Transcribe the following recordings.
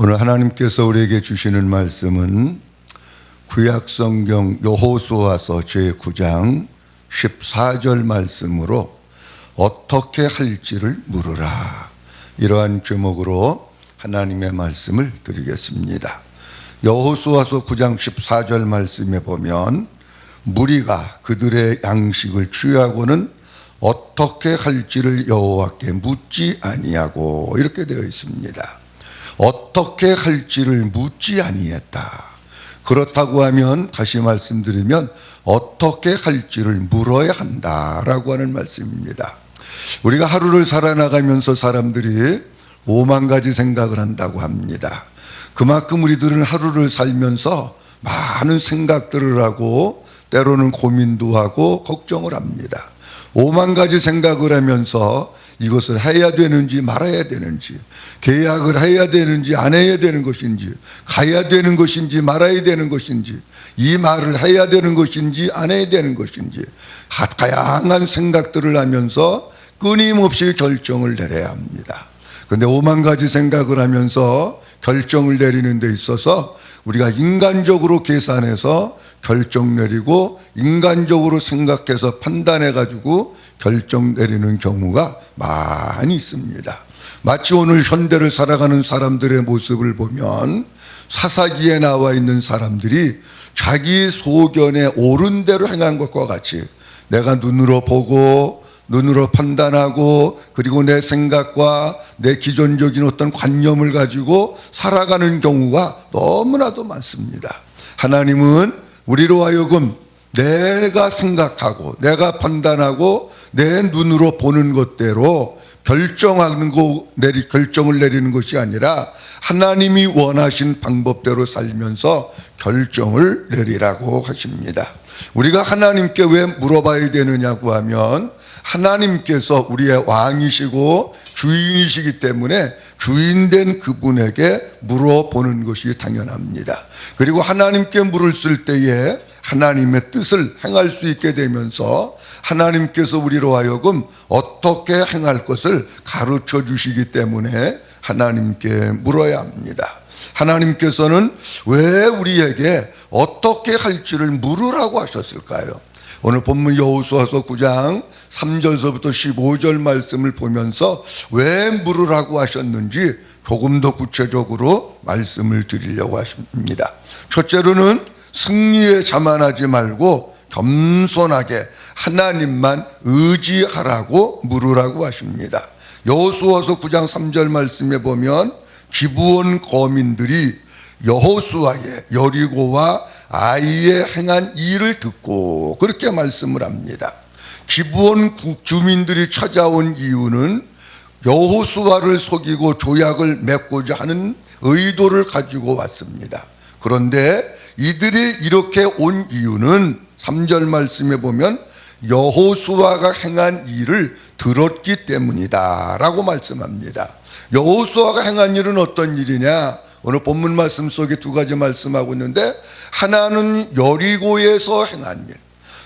오늘 하나님께서 우리에게 주시는 말씀은 구약성경 여호수아서 제9장 14절 말씀으로 어떻게 할지를 물으라, 이러한 제목으로 하나님의 말씀을 드리겠습니다. 여호수아서 9장 14절 말씀에 보면 무리가 그들의 양식을 취하고는 어떻게 할지를 여호와께 묻지 아니하고, 이렇게 되어 있습니다. 어떻게 할지를 묻지 아니했다. 그렇다고 하면 다시 말씀드리면 어떻게 할지를 물어야 한다라고 하는 말씀입니다. 우리가 하루를 살아나가면서 사람들이 5만 가지 생각을 한다고 합니다. 그만큼 우리들은 하루를 살면서 많은 생각들을 하고 때로는 고민도 하고 걱정을 합니다. 5만 가지 생각을 하면서 이것을 해야 되는지 말아야 되는지, 계약을 해야 되는지 안 해야 되는 것인지, 가야 되는 것인지 말아야 되는 것인지, 이 말을 해야 되는 것인지 안 해야 되는 것인지, 다양한 생각들을 하면서 끊임없이 결정을 내려야 합니다. 그런데 5만 가지 생각을 하면서 결정을 내리는 데 있어서 우리가 인간적으로 계산해서 결정 내리고 인간적으로 생각해서 판단해 가지고 결정 내리는 경우가 많이 있습니다. 마치 오늘 현대를 살아가는 사람들의 모습을 보면 사사기에 나와 있는 사람들이 자기 소견에 옳은 대로 행한 것과 같이 내가 눈으로 보고 눈으로 판단하고 그리고 내 생각과 내 기존적인 어떤 관념을 가지고 살아가는 경우가 너무나도 많습니다. 하나님은 우리로 하여금 내가 생각하고 내가 판단하고 내 눈으로 보는 것대로 결정을 내리는 것이 아니라 하나님이 원하신 방법대로 살면서 결정을 내리라고 하십니다. 우리가 하나님께 왜 물어봐야 되느냐고 하면 하나님께서 우리의 왕이시고 주인이시기 때문에 주인된 그분에게 물어보는 것이 당연합니다. 그리고 하나님께 물었을 때에 하나님의 뜻을 행할 수 있게 되면서 하나님께서 우리로 하여금 어떻게 행할 것을 가르쳐 주시기 때문에 하나님께 물어야 합니다. 하나님께서는 왜 우리에게 어떻게 할지를 물으라고 하셨을까요? 오늘 본문 여호수아서 9장 3절서부터 15절 말씀을 보면서 왜 물으라고 하셨는지 조금 더 구체적으로 말씀을 드리려고 하십니다. 첫째로는 승리에 자만하지 말고 겸손하게 하나님만 의지하라고 물으라고 하십니다. 여호수아서 9장 3절 말씀에 보면 기브온 거민들이 여호수아의 여리고와 아이의 행한 일을 듣고 그렇게 말씀을 합니다. 기브온 주민들이 찾아온 이유는 여호수아를 속이고 조약을 맺고자 하는 의도를 가지고 왔습니다. 그런데 이들이 이렇게 온 이유는 3절 말씀에 보면 여호수아가 행한 일을 들었기 때문이다 라고 말씀합니다. 여호수아가 행한 일은 어떤 일이냐? 오늘 본문 말씀 속에 두 가지 말씀하고 있는데, 하나는 여리고에서 행한 일,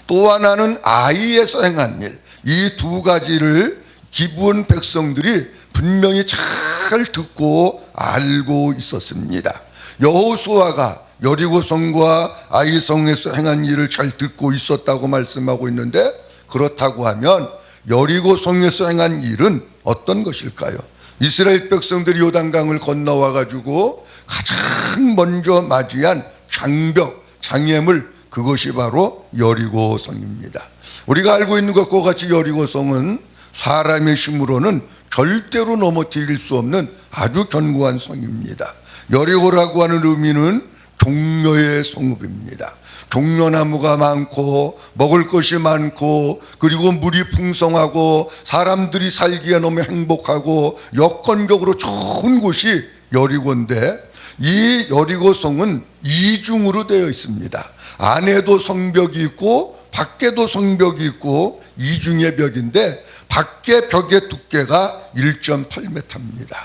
또 하나는 아이에서 행한 일, 이 두 가지를 기브온 백성들이 분명히 잘 듣고 알고 있었습니다. 여호수아가 여리고성과 아이성에서 행한 일을 잘 듣고 있었다고 말씀하고 있는데, 그렇다고 하면 여리고성에서 행한 일은 어떤 것일까요? 이스라엘 백성들이 요단강을 건너와 가지고 가장 먼저 맞이한 장벽, 장애물, 그것이 바로 여리고성입니다. 우리가 알고 있는 것과 같이 여리고성은 사람의 힘으로는 절대로 넘어뜨릴 수 없는 아주 견고한 성입니다. 여리고라고 하는 의미는 종려의 성읍입니다. 종려나무가 많고 먹을 것이 많고 그리고 물이 풍성하고 사람들이 살기에 너무 행복하고 여건적으로 좋은 곳이 여리고인데, 이 여리고성은 이중으로 되어 있습니다. 안에도 성벽이 있고 밖에도 성벽이 있고 이중의 벽인데, 밖의 벽의 두께가 1.8m입니다.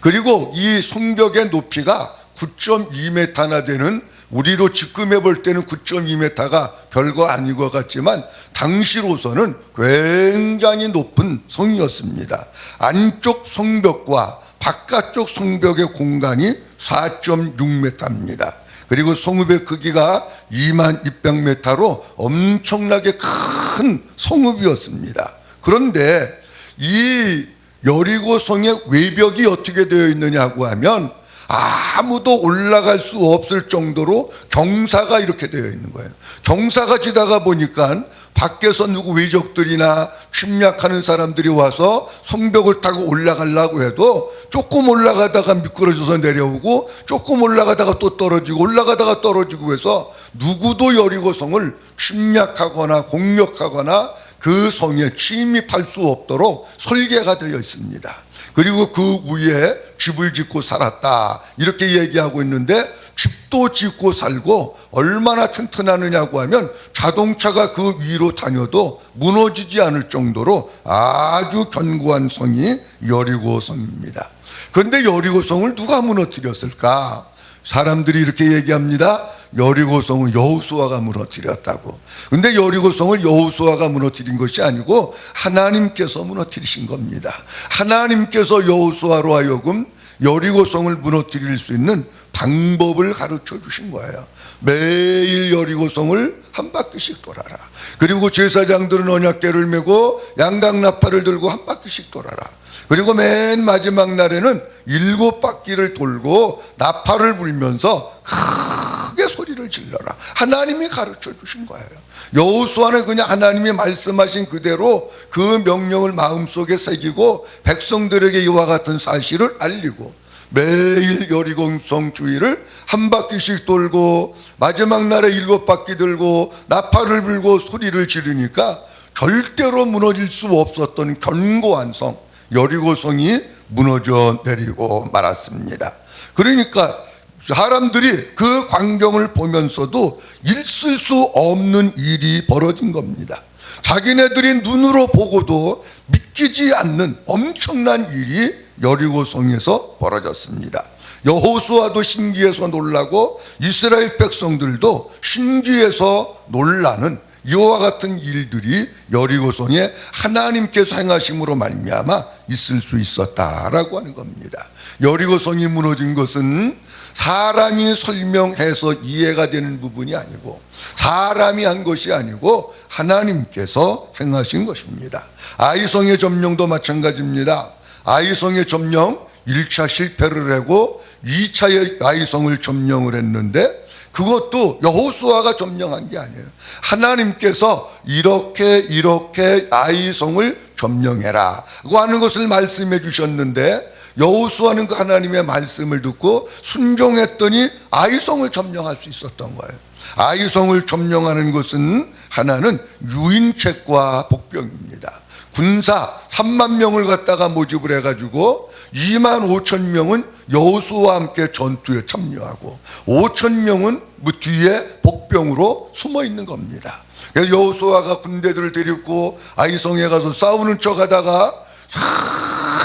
그리고 이 성벽의 높이가 9.2m나 되는, 우리로 직금해 볼 때는 9.2m가 별거 아닌 것 같지만 당시로서는 굉장히 높은 성이었습니다. 안쪽 성벽과 바깥쪽 성벽의 공간이 4.6m입니다. 그리고 성읍의 크기가 22,000m로 엄청나게 큰 성읍이었습니다. 그런데 이 여리고성의 외벽이 어떻게 되어 있느냐고 하면 아무도 올라갈 수 없을 정도로 경사가 이렇게 되어 있는 거예요. 경사가 지다가 보니까 밖에서 누구 외적들이나 침략하는 사람들이 와서 성벽을 타고 올라가려고 해도 조금 올라가다가 미끄러져서 내려오고 조금 올라가다가 또 떨어지고 올라가다가 떨어지고 해서 누구도 여리고성을 침략하거나 공격하거나 그 성에 침입할 수 없도록 설계가 되어 있습니다. 그리고 그 위에 집을 짓고 살았다 이렇게 얘기하고 있는데, 집도 짓고 살고 얼마나 튼튼하느냐고 하면 자동차가 그 위로 다녀도 무너지지 않을 정도로 아주 견고한 성이 여리고성입니다. 그런데 여리고성을 누가 무너뜨렸을까? 사람들이 이렇게 얘기합니다. 여리고성은 여호수아가 무너뜨렸다고. 근데 여리고성을 여호수아가 무너뜨린 것이 아니고 하나님께서 무너뜨리신 겁니다. 하나님께서 여호수아로 하여금 여리고성을 무너뜨릴 수 있는 방법을 가르쳐 주신 거예요. 매일 여리고성을 한 바퀴씩 돌아라. 그리고 제사장들은 언약궤를 메고 양강나팔을 들고 한 바퀴씩 돌아라. 그리고 맨 마지막 날에는 7바퀴를 돌고 나팔을 불면서 크게 소리를 질러라. 하나님이 가르쳐 주신 거예요. 여호수아는 그냥 하나님이 말씀하신 그대로 그 명령을 마음속에 새기고 백성들에게 이와 같은 사실을 알리고 매일 여리고성 주위를 한 바퀴씩 돌고 마지막 날에 7바퀴 들고 나팔을 불고 소리를 지르니까 절대로 무너질 수 없었던 견고한 성 여리고성이 무너져 내리고 말았습니다. 그러니까 사람들이 그 광경을 보면서도 있을 수 없는 일이 벌어진 겁니다. 자기네들이 눈으로 보고도 믿기지 않는 엄청난 일이 여리고성에서 벌어졌습니다. 여호수아도 신기해서 놀라고 이스라엘 백성들도 신기해서 놀라는 이와 같은 일들이 여리고성에 하나님께서 행하심으로 말미암아 있을 수 있었다라고 하는 겁니다. 여리고성이 무너진 것은 사람이 설명해서 이해가 되는 부분이 아니고 사람이 한 것이 아니고 하나님께서 행하신 것입니다. 아이성의 점령도 마찬가지입니다. 아이성의 점령 1차 실패를 하고 2차의 아이성을 점령을 했는데 그것도 여호수아가 점령한 게 아니에요. 하나님께서 이렇게 아이성을 점령해라 고 하는 것을 말씀해 주셨는데 여호수아는 그 하나님의 말씀을 듣고 순종했더니 아이성을 점령할 수 있었던 거예요. 아이성을 점령하는 것은 하나는 유인책과 복병입니다. 군사 3만 명을 갖다가 모집을 해가지고 2만 5천 명은 여호수아와 함께 전투에 참여하고 5천 명은 뒤에 복병으로 숨어 있는 겁니다. 여호수아가 군대들을 데리고 아이성에 가서 싸우는 척하다가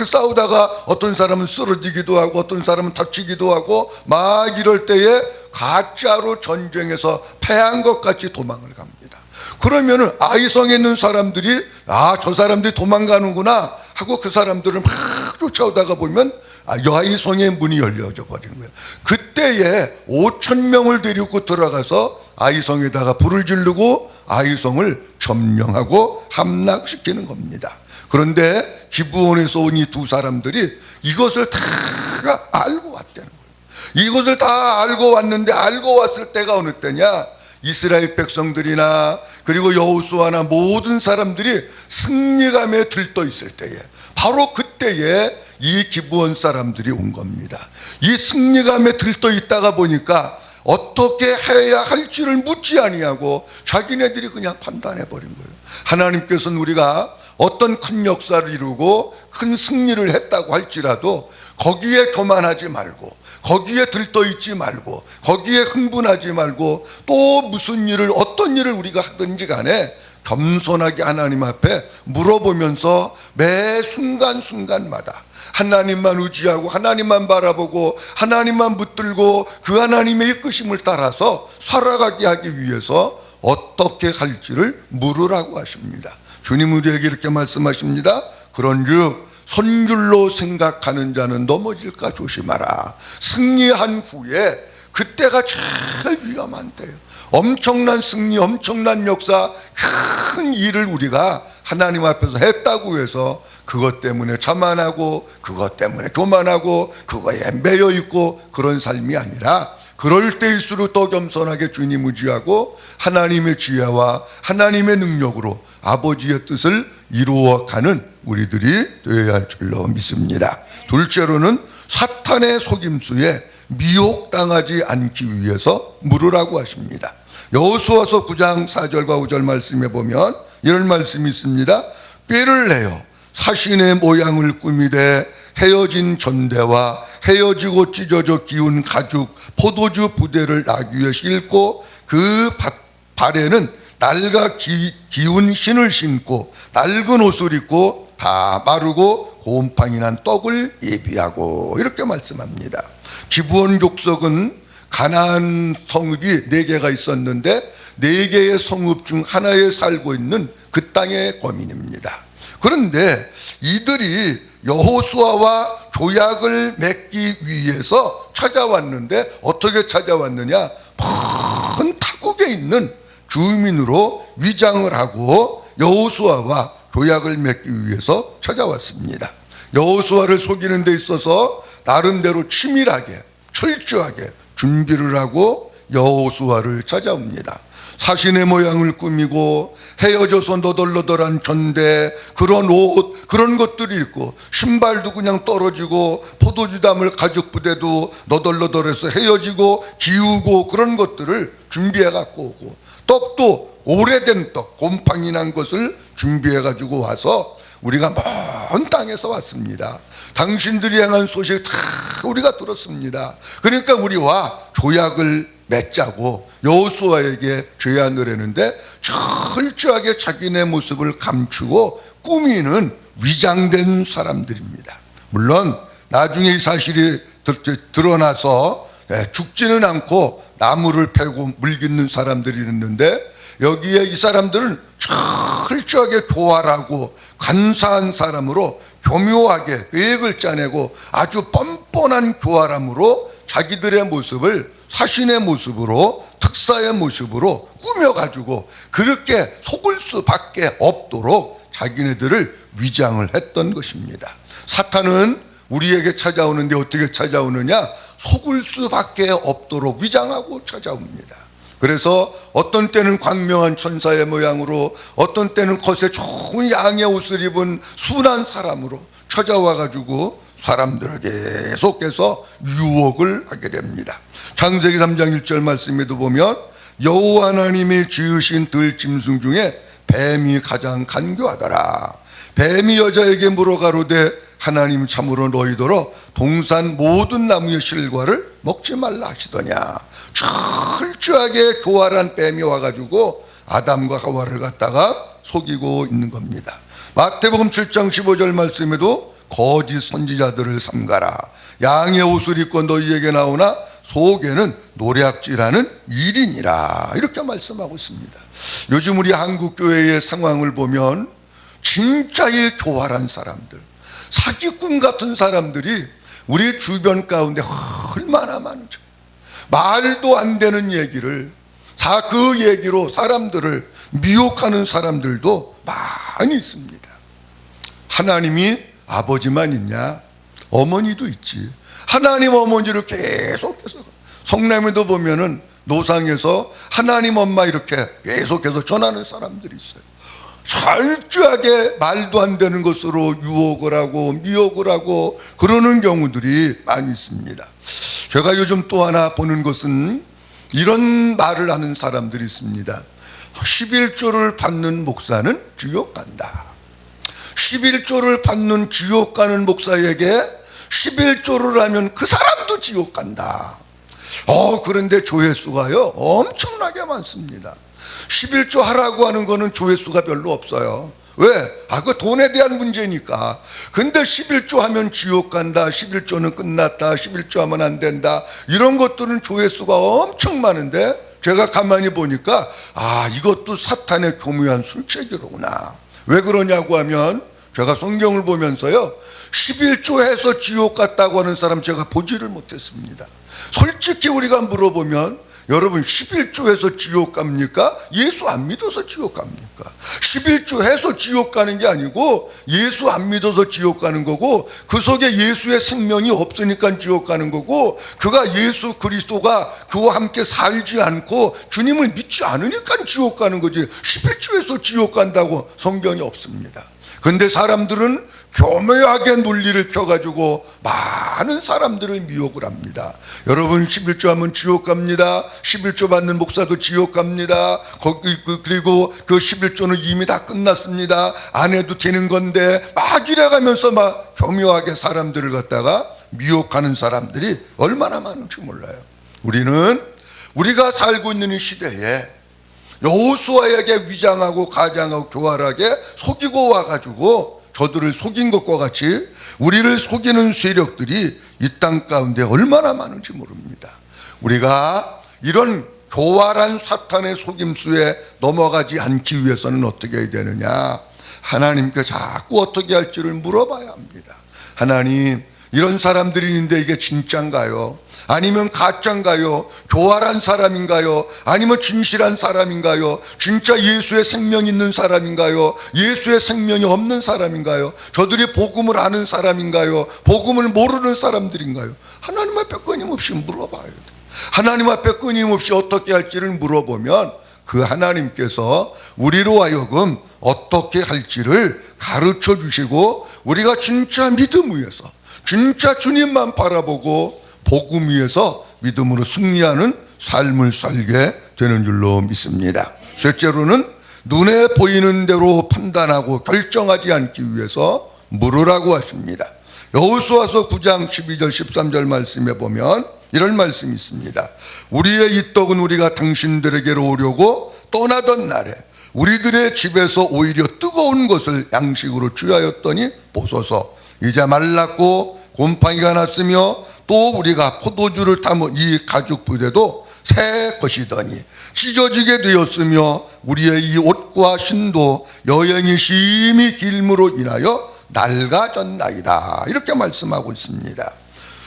싸우다가 어떤 사람은 쓰러지기도 하고 어떤 사람은 다치기도 하고 막 이럴 때에 가짜로 전쟁에서 패한 것 같이 도망을 갑니다. 그러면은 아이성에 있는 사람들이 저 사람들이 도망가는구나 하고 그 사람들을 막 쫓아오다가 보면 아이성의 문이 열려져 버리는 거예요. 그때에 5천 명을 데리고 들어가서 아이성에다가 불을 지르고 아이성을 점령하고 함락시키는 겁니다. 그런데 기브온에서 온 이 두 사람들이 이것을 다 알고 왔다는 거예요. 이것을 다 알고 왔는데 알고 왔을 때가 어느 때냐? 이스라엘 백성들이나 그리고 여호수아나 모든 사람들이 승리감에 들떠 있을 때에 바로 그때에 이 기브온 사람들이 온 겁니다. 이 승리감에 들떠 있다가 보니까 어떻게 해야 할지를 묻지 아니하고 자기네들이 그냥 판단해 버린 거예요. 하나님께서는 우리가 어떤 큰 역사를 이루고 큰 승리를 했다고 할지라도 거기에 교만하지 말고 거기에 들떠 있지 말고 거기에 흥분하지 말고 또 무슨 일을 어떤 일을 우리가 하든지 간에 겸손하게 하나님 앞에 물어보면서 매 순간순간마다 하나님만 의지하고 하나님만 바라보고 하나님만 붙들고 그 하나님의 이끄심을 따라서 살아가게 하기 위해서 어떻게 할지를 물으라고 하십니다. 주님 우리에게 이렇게 말씀하십니다. 그런즉 선줄로 생각하는 자는 넘어질까 조심하라. 승리한 후에 그때가 제일 위험한 때예요. 엄청난 승리, 엄청난 역사, 큰 일을 우리가 하나님 앞에서 했다고 해서 그것 때문에 자만하고 그것 때문에 교만하고 그거에 매여 있고 그런 삶이 아니라 그럴 때일수록 더 겸손하게 주님 의지하고 하나님의 지혜와 하나님의 능력으로 아버지의 뜻을 이루어가는 우리들이 되어야 할 줄로 믿습니다. 둘째로는 사탄의 속임수에 미혹당하지 않기 위해서 물으라고 하십니다. 여호수아서 9장 4절과 5절 말씀에 보면 이런 말씀이 있습니다. 꾀를 내어 사신의 모양을 꾸미되 헤어진 전대와 헤어지고 찢어져 기운 가죽 포도주 부대를 나귀에 싣고 그 발에는 낡아 기운 신을 신고 낡은 옷을 입고 다 마르고 곰팡이 난 떡을 예비하고 이렇게 말씀합니다. 기브온 족속은 가나안 성읍이 4개가 있었는데 4개의 성읍 중 하나에 살고 있는 그 땅의 거민입니다. 그런데 이들이 여호수아와 조약을 맺기 위해서 찾아왔는데 어떻게 찾아왔느냐? 먼 타국에 있는 주민으로 위장을 하고 여호수아와 조약을 맺기 위해서 찾아왔습니다. 여호수아를 속이는 데 있어서 나름대로 치밀하게 철저하게 준비를 하고 여호수아를 찾아옵니다. 사신의 모양을 꾸미고 헤어져서 너덜너덜한 전대, 그런 옷, 그런 것들이 있고 신발도 그냥 떨어지고 포도주 담을 가죽 부대도 너덜너덜해서 헤어지고 기우고 그런 것들을 준비해 갖고 오고 떡도 오래된 떡, 곰팡이 난 것을 준비해 가지고 와서 우리가 먼 땅에서 왔습니다. 당신들이 행한 소식 다 우리가 들었습니다. 그러니까 우리와 조약을 맺자고 여호수아에게 제안을 했는데 철저하게 자기네 모습을 감추고 꾸미는 위장된 사람들입니다. 물론 나중에 이 사실이 드러나서 죽지는 않고 나무를 패고 물깃는 사람들이 있는데 여기에 이 사람들은 철저하게 교활하고 간사한 사람으로 교묘하게 계획을 짜내고 아주 뻔뻔한 교활함으로 자기들의 모습을 사신의 모습으로 특사의 모습으로 꾸며가지고 그렇게 속을 수밖에 없도록 자기네들을 위장을 했던 것입니다. 사탄은 우리에게 찾아오는데 어떻게 찾아오느냐? 속을 수밖에 없도록 위장하고 찾아옵니다. 그래서 어떤 때는 광명한 천사의 모양으로 어떤 때는 겉에 좋은 양의 옷을 입은 순한 사람으로 찾아와 가지고 사람들을 계속해서 유혹을 하게 됩니다. 창세기 3장 1절 말씀에도 보면 여호와 하나님이 지으신 들짐승 중에 뱀이 가장 간교하더라. 뱀이 여자에게 물어가로되 하나님 참으로 너희더러 동산 모든 나무의 실과를 먹지 말라 하시더냐. 철저하게 교활한 뱀이 와가지고 아담과 하와를 갖다가 속이고 있는 겁니다. 마태복음 7장 15절 말씀에도 거짓 선지자들을 삼가라. 양의 옷을 입고 너희에게 나오나 속에는 노략질하는 일이니라. 이렇게 말씀하고 있습니다. 요즘 우리 한국교회의 상황을 보면 진짜의 교활한 사람들, 사기꾼 같은 사람들이 우리 주변 가운데 얼마나 많죠. 말도 안 되는 얘기를 그 얘기로 사람들을 미혹하는 사람들도 많이 있습니다. 하나님이 아버지만 있냐? 어머니도 있지. 하나님 어머니를 계속해서 성남에도 보면은 노상에서 하나님 엄마 이렇게 계속해서 전하는 사람들이 있어요. 철저하게 말도 안 되는 것으로 유혹을 하고 미혹을 하고 그러는 경우들이 많이 있습니다. 제가 요즘 또 하나 보는 것은 이런 말을 하는 사람들이 있습니다. 11조를 받는 목사는 지옥 간다. 11조를 받는 지옥 가는 목사에게 11조를 하면 그 사람도 지옥 간다. 그런데 조회수가요 엄청나게 많습니다. 11조 하라고 하는 거는 조회수가 별로 없어요. 왜? 그 돈에 대한 문제니까. 근데 11조 하면 지옥 간다, 11조는 끝났다, 11조 하면 안 된다, 이런 것들은 조회수가 엄청 많은데 제가 가만히 보니까 이것도 사탄의 교묘한 술책이로구나. 왜 그러냐고 하면 제가 성경을 보면서요 11조 해서 지옥 갔다고 하는 사람 제가 보지를 못했습니다. 솔직히 우리가 물어보면 여러분 11조 해서 지옥 갑니까? 예수 안 믿어서 지옥 갑니까? 11조 해서 지옥 가는 게 아니고 예수 안 믿어서 지옥 가는 거고, 그 속에 예수의 생명이 없으니까 지옥 가는 거고, 그가 예수 그리스도가 그와 함께 살지 않고 주님을 믿지 않으니까 지옥 가는 거지, 11조 해서 지옥 간다고 성경이 없습니다. 근데 사람들은 교묘하게 논리를 펴가지고 많은 사람들을 미혹을 합니다. 여러분 11조 하면 지옥 갑니다. 11조 받는 목사도 지옥 갑니다. 그리고 그 11조는 이미 다 끝났습니다. 안 해도 되는 건데 막 이래가면서 막 교묘하게 사람들을 갖다가 미혹하는 사람들이 얼마나 많은지 몰라요. 우리가 살고 있는 이 시대에 여호수아에게 위장하고 가장하고 교활하게 속이고 와가지고 저들을 속인 것과 같이 우리를 속이는 세력들이 이 땅 가운데 얼마나 많은지 모릅니다. 우리가 이런 교활한 사탄의 속임수에 넘어가지 않기 위해서는 어떻게 해야 되느냐? 하나님께 자꾸 어떻게 할지를 물어봐야 합니다. 하나님, 이런 사람들이 있는데 이게 진짠가요? 아니면 가짜인가요? 교활한 사람인가요? 아니면 진실한 사람인가요? 진짜 예수의 생명이 있는 사람인가요? 예수의 생명이 없는 사람인가요? 저들이 복음을 아는 사람인가요? 복음을 모르는 사람들인가요? 하나님 앞에 끊임없이 물어봐야 돼요. 하나님 앞에 끊임없이 어떻게 할지를 물어보면 그 하나님께서 우리로 하여금 어떻게 할지를 가르쳐 주시고, 우리가 진짜 믿음 위에서 진짜 주님만 바라보고 복음 위에서 믿음으로 승리하는 삶을 살게 되는 줄로 믿습니다. 셋째로는 눈에 보이는 대로 판단하고 결정하지 않기 위해서 물으라고 하십니다. 여호수아서 9장 12절 13절 말씀에 보면 이런 말씀이 있습니다. 우리의 이 떡은 우리가 당신들에게로 오려고 떠나던 날에 우리들의 집에서 오히려 뜨거운 것을 양식으로 취하였더니 보소서 이제 말랐고 곰팡이가 났으며 또 우리가 포도주를 담은 이 가죽 부대도 새 것이더니 찢어지게 되었으며 우리의 이 옷과 신도 여행이 심히 길므로 인하여 낡아졌나이다. 이렇게 말씀하고 있습니다.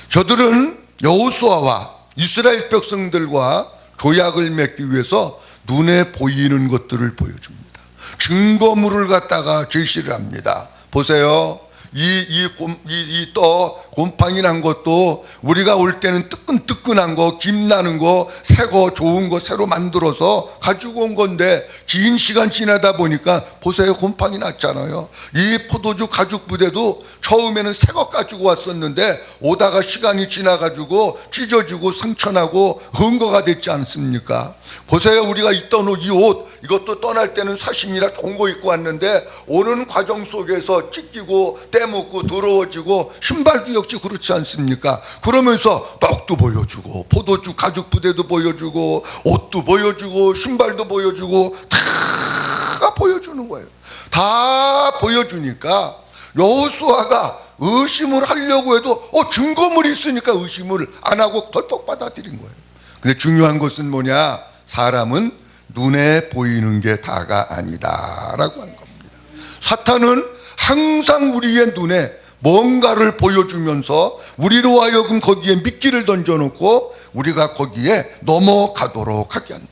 저들은 여호수아와 이스라엘 백성들과 조약을 맺기 위해서 눈에 보이는 것들을 보여줍니다. 증거물을 갖다가 제시를 합니다. 보세요. 이 떡 곰팡이 난 것도 우리가 올 때는 뜨끈뜨끈한 거, 김 나는 거, 새 거, 좋은 거 새로 만들어서 가지고 온 건데 긴 시간 지나다 보니까 보세요, 곰팡이 났잖아요. 이 포도주 가죽 부대도 처음에는 새 거 가지고 왔었는데 오다가 시간이 지나가지고 찢어지고 상처나고 흥거가 됐지 않습니까? 보세요, 우리가 입던 이 옷, 이것도 떠날 때는 사심이라 좋은 거 입고 왔는데 오는 과정 속에서 찢기고 때묻고 더러워지고 신발도 역시 그렇지 않습니까? 그러면서 떡도 보여주고 포도주 가죽 부대도 보여주고 옷도 보여주고 신발도 보여주고 다 보여주는 거예요. 다 보여주니까 여호수아가 의심을 하려고 해도 증거물이 있으니까 의심을 안 하고 덜컥 받아들인 거예요. 근데 중요한 것은 뭐냐? 사람은 눈에 보이는 게 다가 아니다라고 하는 겁니다. 사탄은 항상 우리의 눈에 뭔가를 보여주면서 우리로 하여금 거기에 미끼를 던져놓고 우리가 거기에 넘어가도록 하게 합니다.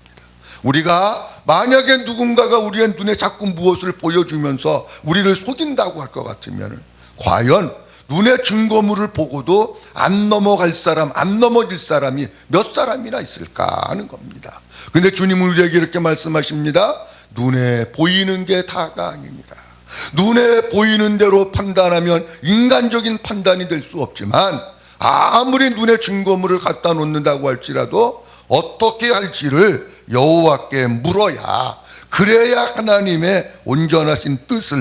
우리가 만약에 누군가가 우리의 눈에 자꾸 무엇을 보여주면서 우리를 속인다고 할 것 같으면 과연 눈의 증거물을 보고도 안 넘어갈 사람, 안 넘어질 사람이 몇 사람이나 있을까 하는 겁니다. 근데 주님은 우리에게 이렇게 말씀하십니다. 눈에 보이는 게 다가 아닙니다. 눈에 보이는 대로 판단하면 인간적인 판단이 될 수 없지만 아무리 눈에 증거물을 갖다 놓는다고 할지라도 어떻게 할지를 여호와께 물어야, 그래야 하나님의 온전하신 뜻을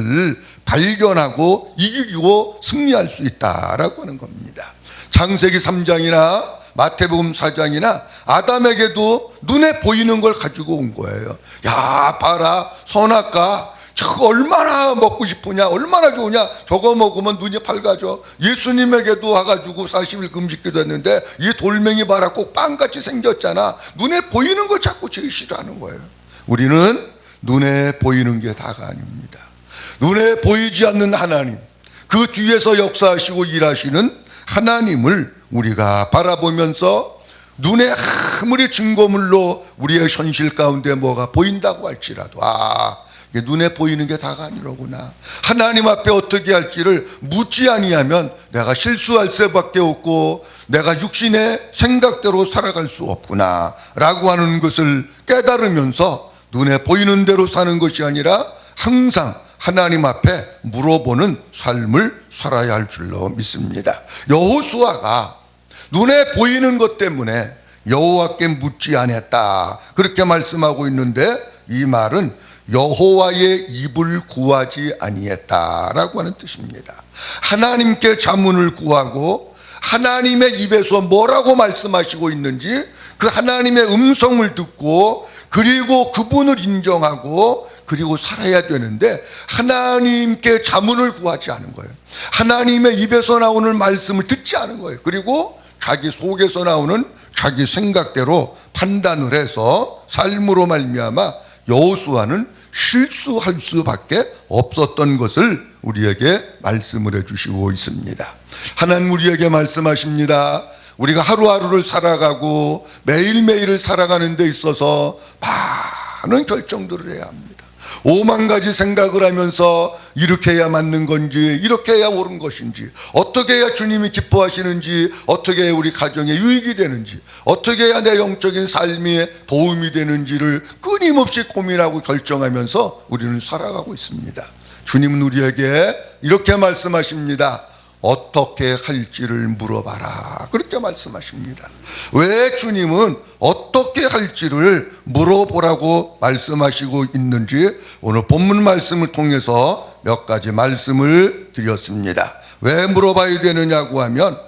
발견하고 이기고 승리할 수 있다라고 하는 겁니다. 창세기 3장이나 마태복음 4장이나 아담에게도 눈에 보이는 걸 가지고 온 거예요. 야, 봐라, 선악과 저거 얼마나 먹고 싶으냐, 얼마나 좋으냐, 저거 먹으면 눈이 밝아져. 예수님에게도 와가지고 40일 금식기도 했는데 이 돌멩이 봐라, 꼭 빵같이 생겼잖아. 눈에 보이는 걸 자꾸 제시를 하는 거예요. 우리는 눈에 보이는 게 다가 아닙니다. 눈에 보이지 않는 하나님, 그 뒤에서 역사하시고 일하시는 하나님을 우리가 바라보면서 눈에 아무리 증거물로 우리의 현실 가운데 뭐가 보인다고 할지라도 이게 눈에 보이는 게 다가 아니로구나. 하나님 앞에 어떻게 할지를 묻지 아니하면 내가 실수할 수밖에 없고 내가 육신의 생각대로 살아갈 수 없구나 라고 하는 것을 깨달으면서 눈에 보이는 대로 사는 것이 아니라 항상 하나님 앞에 물어보는 삶을 살아야 할 줄로 믿습니다. 여호수아가 눈에 보이는 것 때문에 여호와께 묻지 않았다 그렇게 말씀하고 있는데, 이 말은 여호와의 입을 구하지 아니했다라고 하는 뜻입니다. 하나님께 자문을 구하고 하나님의 입에서 뭐라고 말씀하시고 있는지 그 하나님의 음성을 듣고 그리고 그분을 인정하고 그리고 살아야 되는데, 하나님께 자문을 구하지 않은 거예요. 하나님의 입에서 나오는 말씀을 듣지 않은 거예요. 그리고 자기 속에서 나오는 자기 생각대로 판단을 해서 삶으로 말미암아 여호수아는 실수할 수밖에 없었던 것을 우리에게 말씀을 해주시고 있습니다. 하나님 우리에게 말씀하십니다. 우리가 하루하루를 살아가고 매일매일을 살아가는 데 있어서 많은 결정들을 해야 합니다. 5만 가지 생각을 하면서 이렇게 해야 맞는 건지 이렇게 해야 옳은 것인지, 어떻게 해야 주님이 기뻐하시는지, 어떻게 해야 우리 가정에 유익이 되는지, 어떻게 해야 내 영적인 삶에 도움이 되는지를 끊임없이 고민하고 결정하면서 우리는 살아가고 있습니다. 주님은 우리에게 이렇게 말씀하십니다. 어떻게 할지를 물어봐라 그렇게 말씀하십니다. 왜 주님은 어떻게 할지를 물어보라고 말씀하시고 있는지 오늘 본문 말씀을 통해서 몇 가지 말씀을 드렸습니다. 왜 물어봐야 되느냐고 하면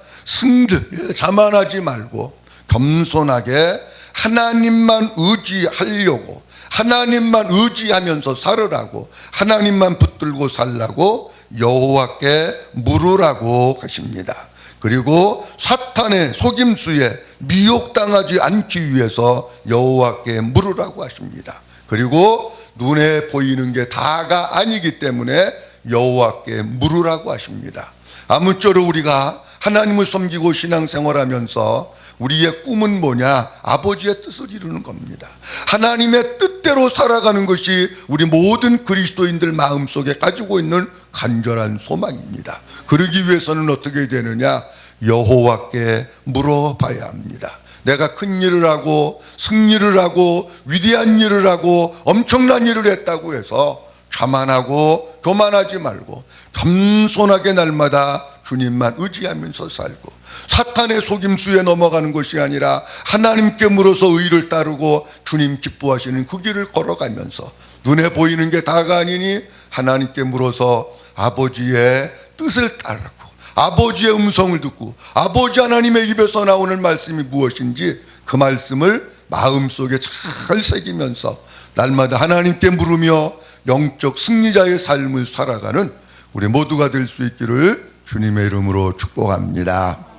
자만하지 말고 겸손하게 하나님만 의지하려고, 하나님만 의지하면서 살으라고, 하나님만 붙들고 살라고 여호와께 물으라고 하십니다. 그리고 사탄의 속임수에 미혹당하지 않기 위해서 여호와께 물으라고 하십니다. 그리고 눈에 보이는 게 다가 아니기 때문에 여호와께 물으라고 하십니다. 아무쪼록 우리가 하나님을 섬기고 신앙생활하면서 우리의 꿈은 뭐냐? 아버지의 뜻을 이루는 겁니다. 하나님의 뜻대로 살아가는 것이 우리 모든 그리스도인들 마음속에 가지고 있는 간절한 소망입니다. 그러기 위해서는 어떻게 되느냐? 여호와께 물어봐야 합니다. 내가 큰 일을 하고 승리를 하고 위대한 일을 하고 엄청난 일을 했다고 해서 자만하고 교만하지 말고 겸손하게 날마다 주님만 의지하면서 살고, 사탄의 속임수에 넘어가는 것이 아니라 하나님께 물어서 의를 따르고 주님 기뻐하시는 그 길을 걸어가면서 눈에 보이는 게 다가 아니니 하나님께 물어서 아버지의 뜻을 따르고 아버지의 음성을 듣고 아버지 하나님의 입에서 나오는 말씀이 무엇인지 그 말씀을 마음속에 잘 새기면서 날마다 하나님께 물으며 영적 승리자의 삶을 살아가는 우리 모두가 될 수 있기를 주님의 이름으로 축복합니다.